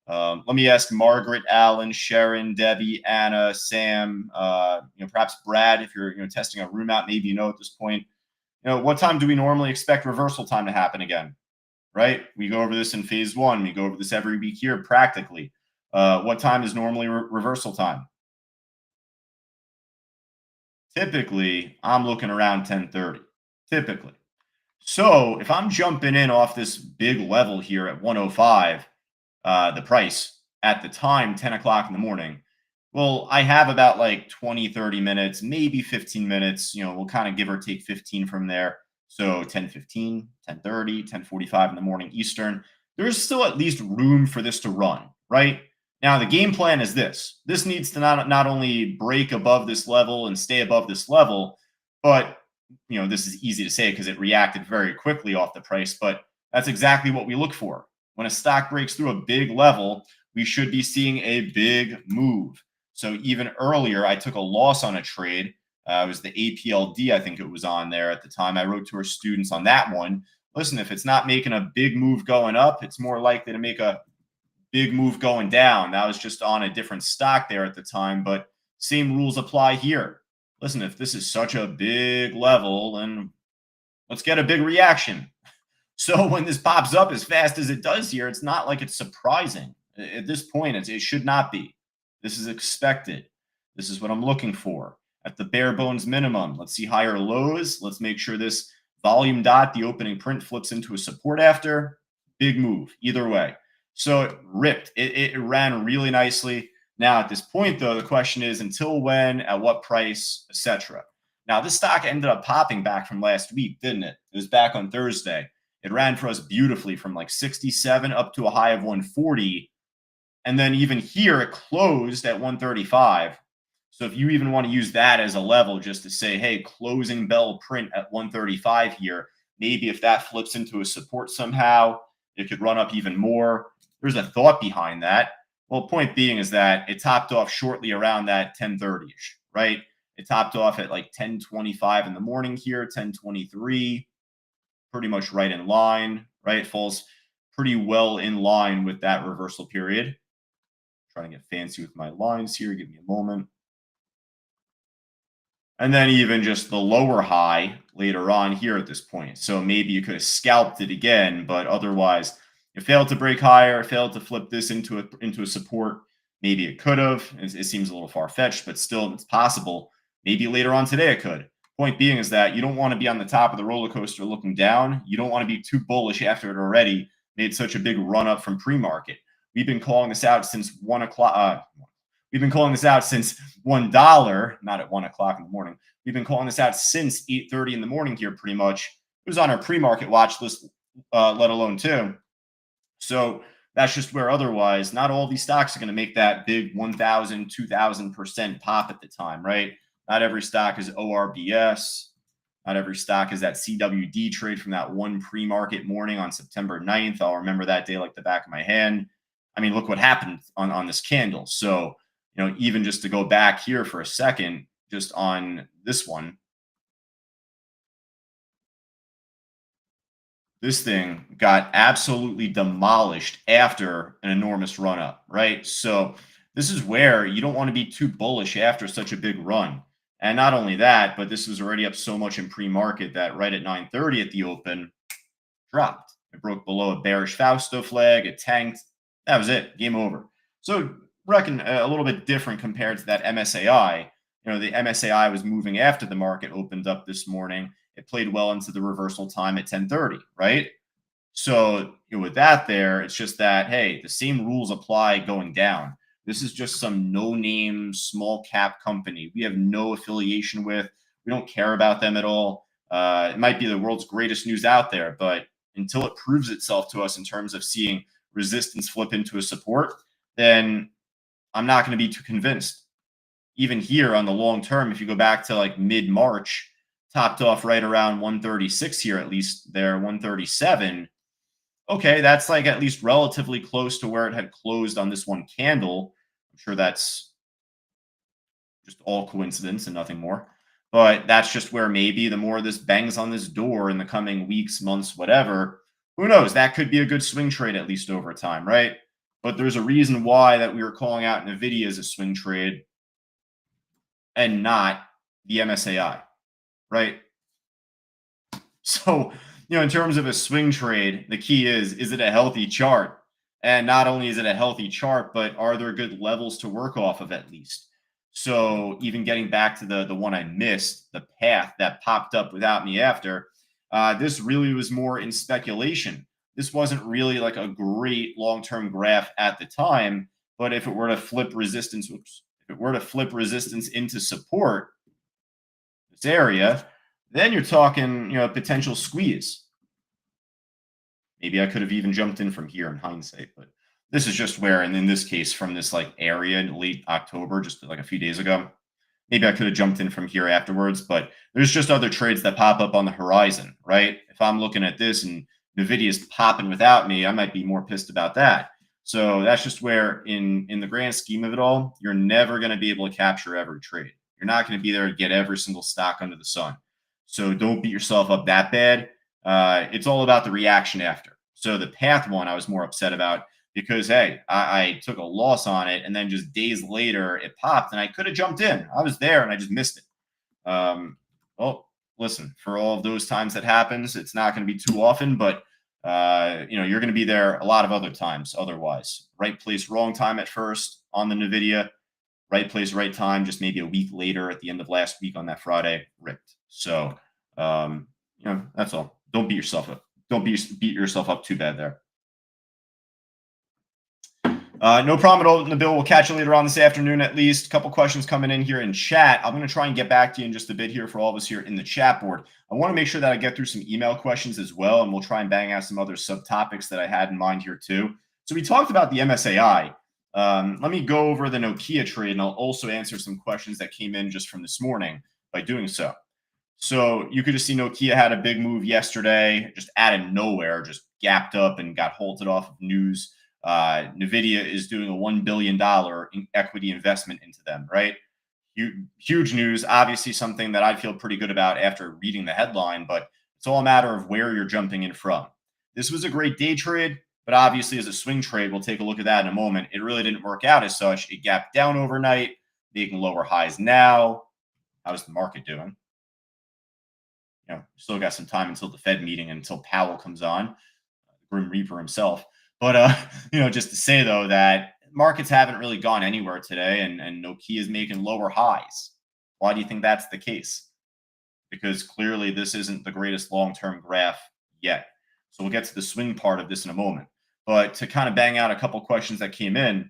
Let me ask Margaret, Alan, Sharon, Debbie, Anna, Sam, perhaps Brad, if you're testing a room out, maybe at this point. What time do we normally expect reversal time to happen again? Right? We go over this in phase one. We go over this every week here practically. What time is normally reversal time? Typically, I'm looking around 10:30. Typically. So if I'm jumping in off this big level here at 105, the price at the time, 10 o'clock in the morning, well, I have about like 20, 30 minutes, maybe 15 minutes. We'll kind of give or take 15 from there. So 10:15, 10:30, 10:45 in the morning Eastern. There's still at least room for this to run, right? Now, the game plan is this. This needs to not only break above this level and stay above this level, but this is easy to say because it reacted very quickly off the price, but that's exactly what we look for. When a stock breaks through a big level, we should be seeing a big move. So even earlier, I took a loss on a trade. It was the APLD, I think it was on there at the time. I wrote to our students on that one. Listen, if it's not making a big move going up, it's more likely to make a big move going down. That was just on a different stock there at the time, but same rules apply here. Listen, if this is such a big level, then let's get a big reaction. So when this pops up as fast as it does here, it's not like it's surprising. At this point, it should not be. This is expected. This is what I'm looking for. At the bare bones minimum, let's see higher lows. Let's make sure this volume dot, the opening print, flips into a support after. Big move, either way. So it ripped. It ran really nicely. Now, at this point, though, the question is until when, at what price, etc. Now, this stock ended up popping back from last week, didn't it? It was back on Thursday. It ran for us beautifully from like 67 up to a high of 140. And then even here, it closed at 135. So if you even want to use that as a level just to say, hey, closing bell print at 135 here, maybe if that flips into a support somehow, it could run up even more. There's a thought behind that. Well, point being is that it topped off shortly around that 10:30-ish, right? It topped off at like 10:25 in the morning here, 10:23, pretty much right in line, right? It falls pretty well in line with that reversal period. Trying to get fancy with my lines here. Give me a moment. And then even just the lower high later on here at this point. So maybe you could have scalped it again, but otherwise it failed to break higher, failed to flip this into a support. Maybe it could have. It seems a little far-fetched, but still it's possible. Maybe later on today it could. Point being is that you don't want to be on the top of the roller coaster looking down. You don't want to be too bullish after it already made such a big run up from pre-market. We've been calling this out since 1 o'clock. We've been calling this out since $1, not at 1 o'clock in the morning. We've been calling this out since 8:30 in the morning here, pretty much. It was on our pre-market watch list, let alone two. So that's just where otherwise, not all these stocks are going to make that big 1,000, 2,000% pop at the time, right? Not every stock is ORBS. Not every stock is that CWD trade from that one pre-market morning on September 9th. I'll remember that day like the back of my hand. I mean, look what happened on this candle. So, even just to go back here for a second, just on this one, this thing got absolutely demolished after an enormous run up, right? So this is where you don't want to be too bullish after such a big run. And not only that, but this was already up so much in pre-market that right at 9:30 at the open, dropped. It broke below a bearish Fausto flag. It tanked. That was it. Game over. So reckon a little bit different compared to that MSAI. The MSAI was moving after the market opened up this morning. It played well into the reversal time at 10:30, right? So with that there, it's just that, hey, the same rules apply going down. This is just some no-name small cap company we have no affiliation with. We don't care about them at all. It might be the world's greatest news out there, but until it proves itself to us in terms of seeing resistance flip into a support, then I'm not going to be too convinced. Even here on the long term, if you go back to like mid-March, topped off right around 136 here, at least there, 137. Okay, that's like at least relatively close to where it had closed on this one candle. I'm sure that's just all coincidence and nothing more. But that's just where maybe the more this bangs on this door in the coming weeks, months, whatever, who knows? That could be a good swing trade, at least over time, right? But there's a reason why that we were calling out NVIDIA as a swing trade and not the MSAI, right? So, in terms of a swing trade, the key is it a healthy chart? And not only is it a healthy chart, but are there good levels to work off of at least? So even getting back to the one I missed, the path that popped up without me after, this really was more in speculation. This wasn't really like a great long-term graph at the time, but if it were to flip resistance, into support, this area, then you're talking, potential squeeze. Maybe I could have even jumped in from here in hindsight, but this is just where, and in this case, from this like area in late October, just like a few days ago, maybe I could have jumped in from here afterwards, but there's just other trades that pop up on the horizon, right? If I'm looking at this and NVIDIA's popping without me, I might be more pissed about that. So that's just where in the grand scheme of it all, you're never going to be able to capture every trade. You're not going to be there to get every single stock under the sun. So don't beat yourself up that bad. It's all about the reaction after. So the path one I was more upset about because, hey, I took a loss on it, and then just days later it popped, and I could have jumped in. I was there, and I just missed it. Well, listen, for all of those times that happens, it's not going to be too often, but you're going to be there a lot of other times otherwise. Right place, wrong time at first on the NVIDIA. Right place, right time, just maybe a week later at the end of last week on that Friday, ripped. So, that's all. Don't beat yourself up. Don't beat yourself up too bad there. No problem at all, Nabil. We'll catch you later on this afternoon at least. A couple questions coming in here in chat. I'm going to try and get back to you in just a bit here for all of us here in the chat board. I want to make sure that I get through some email questions as well, and we'll try and bang out some other subtopics that I had in mind here too. So we talked about the MSAI. Let me go over the Nokia trade, and I'll also answer some questions that came in just from this morning by doing so. So you could just see Nokia had a big move yesterday, just out of nowhere, just gapped up and got halted off of news. NVIDIA is doing a $1 billion equity investment into them, right? Huge news, obviously something that I feel pretty good about after reading the headline, but it's all a matter of where you're jumping in from. This was a great day trade, but obviously as a swing trade, we'll take a look at that in a moment. It really didn't work out as such. It gapped down overnight, making lower highs now. How's the market doing? Still got some time until the Fed meeting, until Powell comes on, Grim Reaper himself. But, just to say, though, that markets haven't really gone anywhere today, and Nokia is making lower highs. Why do you think that's the case? Because clearly this isn't the greatest long-term graph yet. So we'll get to the swing part of this in a moment. But to kind of bang out a couple questions that came in,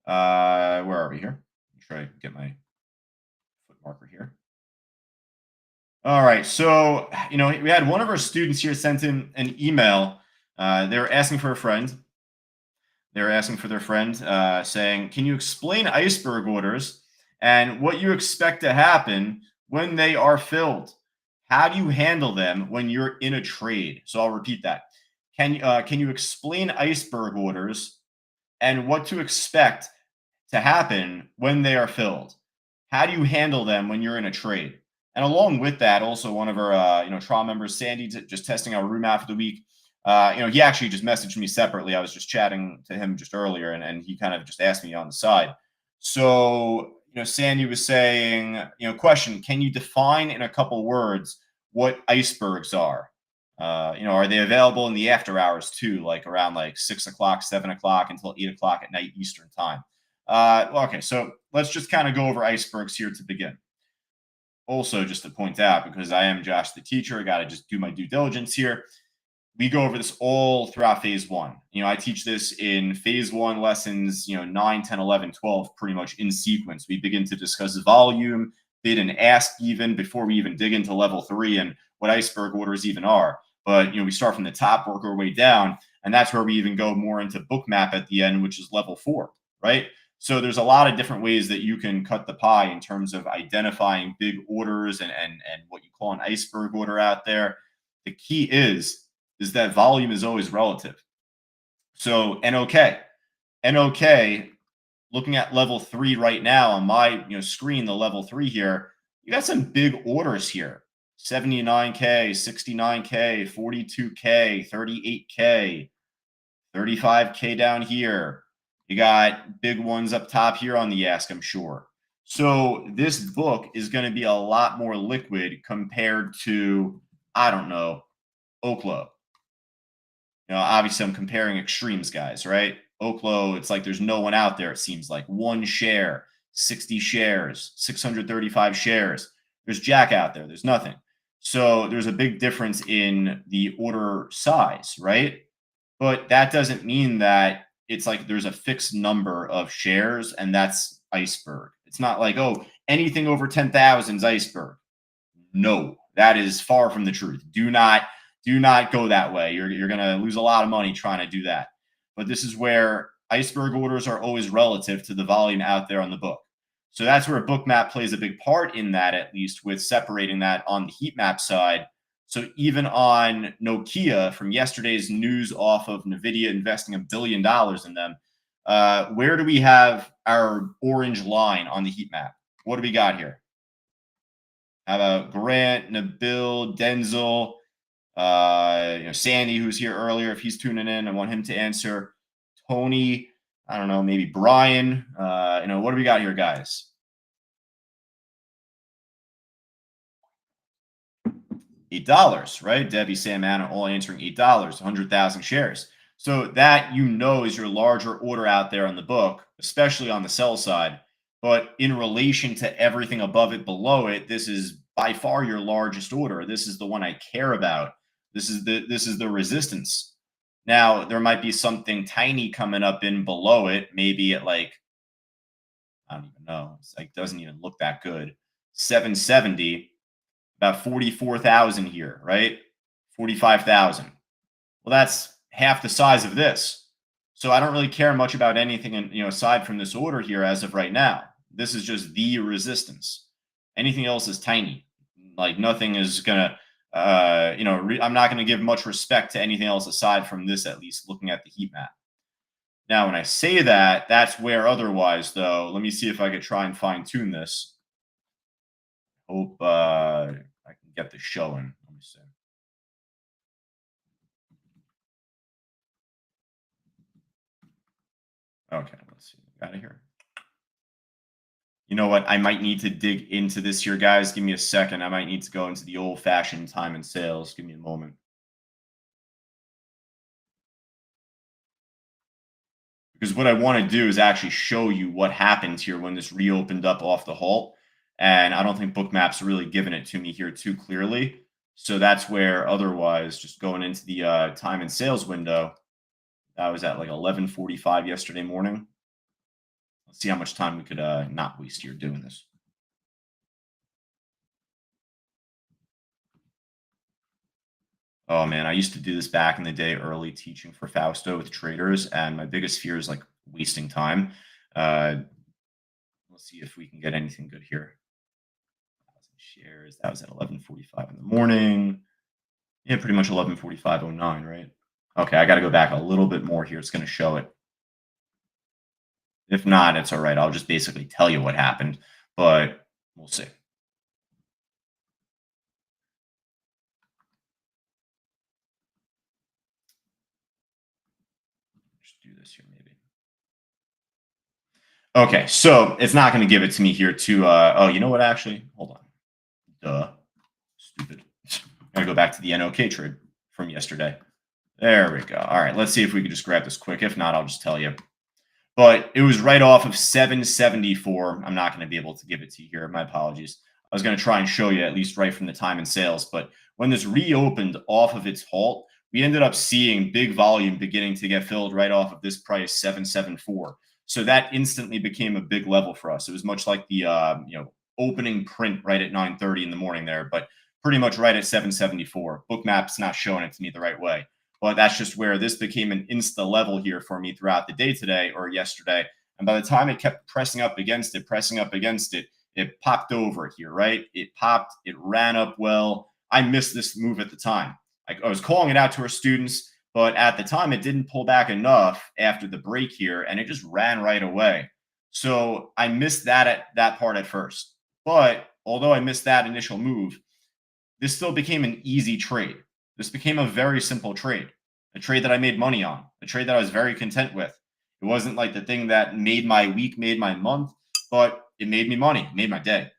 where are we here? Make sure I get my foot marker here. All right. So, we had one of our students here sent in an email. They were asking for a friend. They were asking for their friend, saying, can you explain iceberg orders and what you expect to happen when they are filled? How do you handle them when you're in a trade? So I'll repeat that. Can you explain iceberg orders and what to expect to happen when they are filled? How do you handle them when you're in a trade? And along with that, also one of our trial members, Sandy, just testing our room after the week. He actually just messaged me separately. I was just chatting to him just earlier, and he kind of just asked me on the side. So Sandy was saying, question, can you define in a couple words what icebergs are? Are they available in the after hours too, like around like 6 o'clock, 7 o'clock until 8 o'clock at night Eastern time? Okay, so let's just kind of go over icebergs here to begin. Also, just to point out, because I am Josh the teacher, I got to just do my due diligence here. We go over this all throughout phase one. I teach this in phase one lessons, 9, 10, 11, 12, pretty much in sequence. We begin to discuss volume, bid and ask even before we even dig into level 3 and what iceberg orders even are. But, we start from the top, work our way down. And that's where we even go more into book map at the end, which is level 4, right? So there's a lot of different ways that you can cut the pie in terms of identifying big orders and what you call an iceberg order out there. The key is that volume is always relative. So NOK, looking at level 3 right now on my screen, the level 3 here, you got some big orders here. 79K, 69K, 42K, 38K, 35K down here. You got big ones up top here on the ask, I'm sure. So this book is going to be a lot more liquid compared to, I don't know, Oklo. Obviously I'm comparing extremes, guys, right? Oklo, it's like there's no one out there, it seems like. One share, 60 shares, 635 shares. There's Jack out there. There's nothing. So there's a big difference in the order size, right? But that doesn't mean that it's like there's a fixed number of shares and that's iceberg. It's not like, oh, anything over 10,000 is iceberg. No, that is far from the truth. Do not go that way. You're going to lose a lot of money trying to do that. But this is where iceberg orders are always relative to the volume out there on the book. So that's where book map plays a big part in that, at least with separating that on the heat map side. So even on Nokia, from yesterday's news off of NVIDIA investing $1 billion in them, where do we have our orange line on the heat map? What do we got here? How about Grant, Nabil, Denzel, Sandy, who's here earlier? If he's tuning in, I want him to answer. Tony, I don't know, maybe Brian. What do we got here, guys? $8, right? Debbie, Sam, Anna, all answering $8, 100,000 shares. So that is your larger order out there on the book, especially on the sell side. But in relation to everything above it, below it, this is by far your largest order. This is the one I care about. This is the resistance. Now, there might be something tiny coming up in below it, maybe at like, I don't even know. It's like doesn't even look that good. 770, about 44,000 here, right? 45,000. Well, that's half the size of this. So I don't really care much about anything, aside from this order here as of right now. This is just the resistance. Anything else is tiny. Like nothing is gonna, I'm not gonna give much respect to anything else aside from this, at least looking at the heat map. Now, when I say that, that's where otherwise, though. Let me see if I could try and fine tune this. Hope I can get this showing. Let me see. Okay, let's see. Out of here. You know what? I might need to dig into this here, guys. Give me a second. I might need to go into the old-fashioned time and sales. Give me a moment. Because what I want to do is actually show you what happened here when this reopened up off the halt. And I don't think Bookmap's really given it to me here too clearly. So that's where otherwise, just going into the time and sales window, that was at like 11:45 yesterday morning. Let's see how much time we could not waste here doing this. Oh man, I used to do this back in the day, early teaching for Fausto with traders, and my biggest fear is like wasting time. Let's see if we can get anything good here. 1,000 shares. That was at 11:45 in the morning. Yeah, pretty much 11:45:09, right? Okay, I got to go back a little bit more here. It's going to show it. If not, it's all right. I'll just basically tell you what happened, but we'll see. Just do this here, maybe. Okay, so it's not going to give it to me here to, oh, you know what, actually? Hold on. Duh. Stupid. I'm going to go back to the NOK trade from yesterday. There we go. All right, let's see if we can just grab this quick. If not, I'll just tell you. But it was right off of 774. I'm not going to be able to give it to you here. My apologies. I was going to try and show you at least right from the time and sales. But when this reopened off of its halt, we ended up seeing big volume beginning to get filled right off of this price, 774. So that instantly became a big level for us. It was much like the opening print right at 9:30 in the morning there, but pretty much right at 774. Bookmap's not showing it to me the right way. But that's just where this became an insta level here for me throughout the day today or yesterday. And by the time it kept pressing up against it, it popped over here, right? It popped, it ran up well. I missed this move at the time. I was calling it out to our students, but at the time it didn't pull back enough after the break here, and it just ran right away. So I missed that part at first. But although I missed that initial move, this still became an easy trade. This became a very simple trade, a trade that I made money on, a trade that I was very content with. It wasn't like the thing that made my week, made my month, but it made me money, made my day.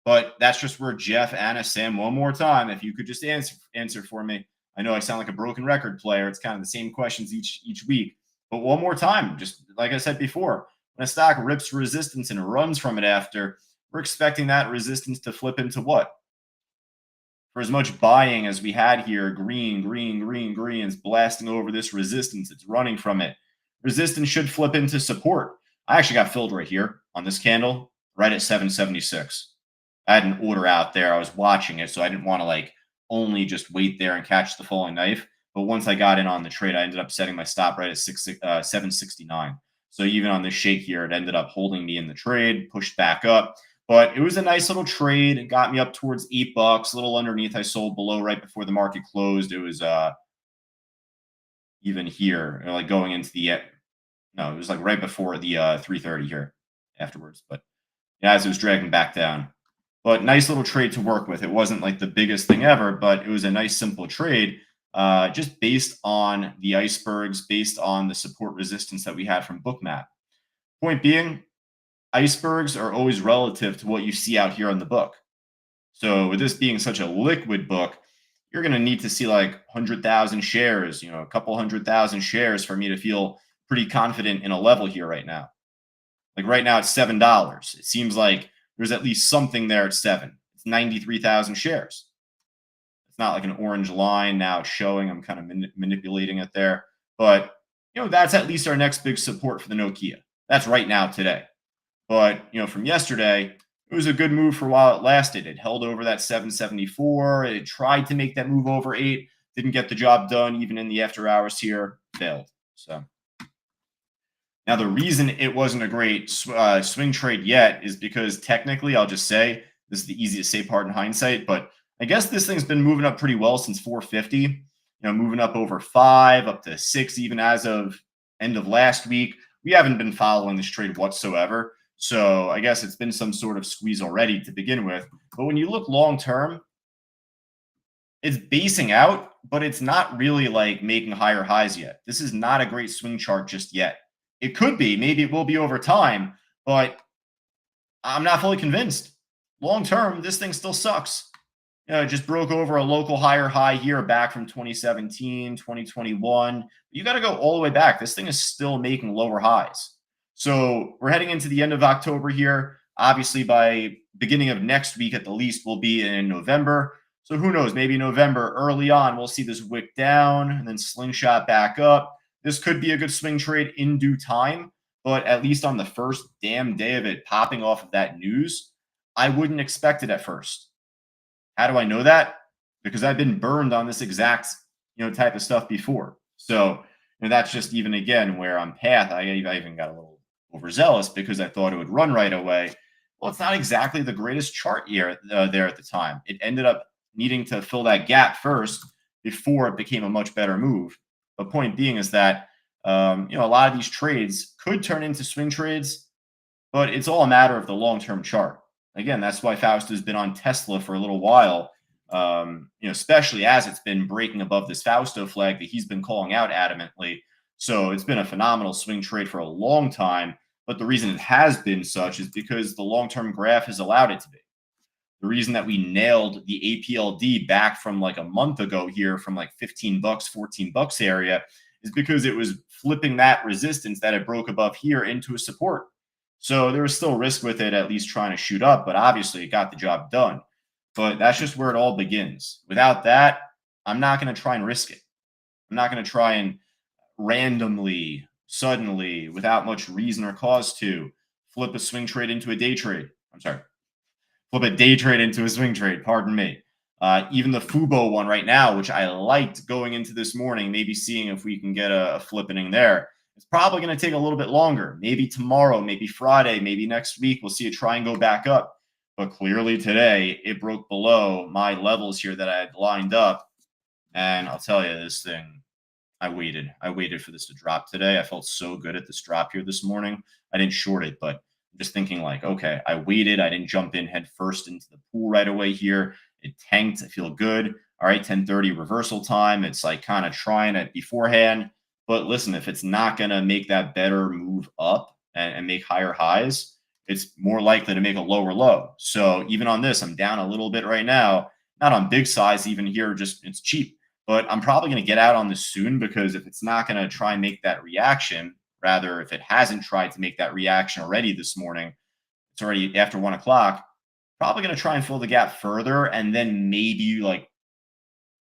But that's just where Jeff, Anna, Sam, one more time, if you could just answer for me. I know I sound like a broken record player. It's kind of the same questions each week. But one more time, just like I said before, when a stock rips resistance and runs from it after, we're expecting that resistance to flip into what? For as much buying as we had here, green, it's blasting over this resistance. It's running from it. Resistance should flip into support. I actually got filled right here on this candle, right at 776. I had an order out there. I was watching it, so I didn't want to like only just wait there and catch the falling knife. But once I got in on the trade, I ended up setting my stop right at 769. So even on this shake here, it ended up holding me in the trade, pushed back up. But it was a nice little trade. It got me up towards $8, a little underneath. I sold below right before the market closed. It was even here, like going into the no, it was like right before the 3:30 here afterwards. But yeah, as it was dragging back down. But nice little trade to work with. It wasn't like the biggest thing ever, but it was a nice simple trade, just based on the icebergs, based on the support resistance that we had from Bookmap. Point being, icebergs are always relative to what you see out here on the book. So with this being such a liquid book, you're going to need to see like 100,000 shares, a couple 100,000 shares for me to feel pretty confident in a level here right now. Like right now it's $7. It seems like there's at least something there at 7. It's 93,000 shares. It's not like an orange line now it's showing. I'm kind of manipulating it there. But, that's at least our next big support for the Nokia. That's right now today. But, from yesterday, it was a good move for while it lasted. It held over that 774. It tried to make that move over 8. Didn't get the job done even in the after hours here. Failed. So now the reason it wasn't a great swing trade yet is because technically, I'll just say, this is the easiest to say part in hindsight, but I guess this thing's been moving up pretty well since 450. Moving up over 5, up to 6, even as of end of last week. We haven't been following this trade whatsoever. So I guess it's been some sort of squeeze already to begin with. But when you look long term, it's basing out, but it's not really like making higher highs yet. This is not a great swing chart just yet. It could be, maybe it will be over time, but I'm not fully convinced. Long term, this thing still sucks. It just broke over a local higher high here back from 2017, 2021. You got to go all the way back. This thing is still making lower highs. So we're heading into the end of October here. Obviously, by beginning of next week at the least, we'll be in November. So who knows? Maybe November early on, we'll see this wick down and then slingshot back up. This could be a good swing trade in due time, but at least on the first damn day of it popping off of that news, I wouldn't expect it at first. How do I know that? Because I've been burned on this exact, type of stuff before. So that's just even again where on path, I even got a little overzealous because I thought it would run right away. Well, it's not exactly the greatest chart here there at the time. It ended up needing to fill that gap first before it became a much better move. The point being is that a lot of these trades could turn into swing trades, but it's all a matter of the long-term chart. Again, that's why Fausto's been on Tesla for a little while, especially as it's been breaking above this Fausto flag that he's been calling out adamantly. So it's been a phenomenal swing trade for a long time. But the reason it has been such is because the long-term graph has allowed it to be. The reason that we nailed the APLD back from like a month ago here from like 15 bucks, 14 bucks area is because it was flipping that resistance that it broke above here into a support. So there was still risk with it, at least trying to shoot up, but obviously it got the job done. But that's just where it all begins. Without that, I'm not going to try and risk it. I'm not going to try and randomly, suddenly, without much reason or cause to flip a swing trade into a day trade. I'm sorry, flip a day trade into a swing trade. Pardon me. Even the Fubo one right now, which I liked going into this morning, maybe seeing if we can get a flippening there. It's probably going to take a little bit longer. Maybe tomorrow, maybe Friday, maybe next week, we'll see it try and go back up. But clearly today, it broke below my levels here that I had lined up. And I'll tell you, this thing, I waited. I waited for this to drop today. I felt so good at this drop here this morning. I didn't short it, but I'm just thinking like, okay, I waited. I didn't jump in head first into the pool right away here. It tanked. I feel good. All right, 10:30 reversal time. It's like kind of trying it beforehand. But listen, if it's not going to make that better move up and make higher highs, it's more likely to make a lower low. So even on this, I'm down a little bit right now. Not on big size even here, just it's cheap. But I'm probably going to get out on this soon because if it's not going to try and make that reaction, rather if it hasn't tried to make that reaction already this morning, it's already after 1 o'clock, probably going to try and fill the gap further. And then maybe like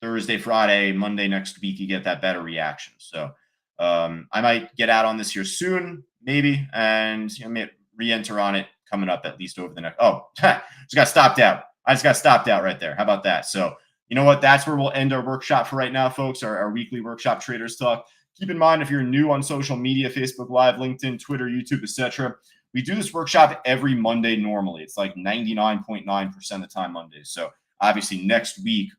Thursday, Friday, Monday next week, you get that better reaction. So I might get out on this here soon, maybe, and I may re-enter on it coming up at least over the next. Oh, just got stopped out. I just got stopped out right there. How about that? So you know what? That's where we'll end our workshop for right now, folks, our weekly workshop traders talk. Keep in mind, if you're new on social media, Facebook Live, LinkedIn, Twitter, YouTube, etc., we do this workshop every Monday normally. It's like 99.9% of the time Mondays. So obviously next week,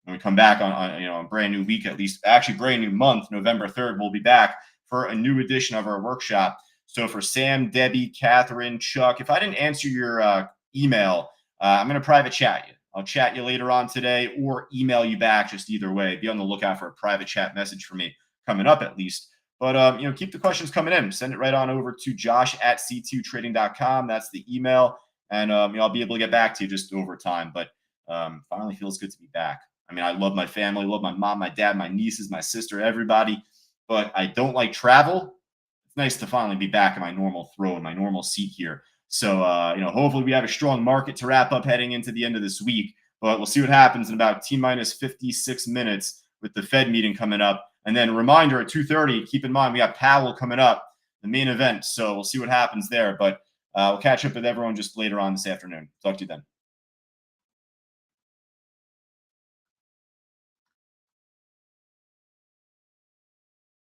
when we come back on a brand new week, at least actually brand new month, November 3rd, we'll be back for a new edition of our workshop. So for Sam, Debbie, Catherine, Chuck, if I didn't answer your email, I'm going to private chat you. I'll chat you later on today or email you back, just either way. Be on the lookout for a private chat message from me coming up at least. But, keep the questions coming in. Send it right on over to josh@c2trading.com. That's the email. And, I'll be able to get back to you just over time. But finally feels good to be back. I mean, I love my family, love my mom, my dad, my nieces, my sister, everybody. But I don't like travel. It's nice to finally be back in my normal throne, my normal seat here. So, hopefully we have a strong market to wrap up heading into the end of this week. But we'll see what happens in about T-minus 56 minutes with the Fed meeting coming up. And then reminder at 2:30, keep in mind we got Powell coming up, the main event. So we'll see what happens there. But we'll catch up with everyone just later on this afternoon. Talk to you then.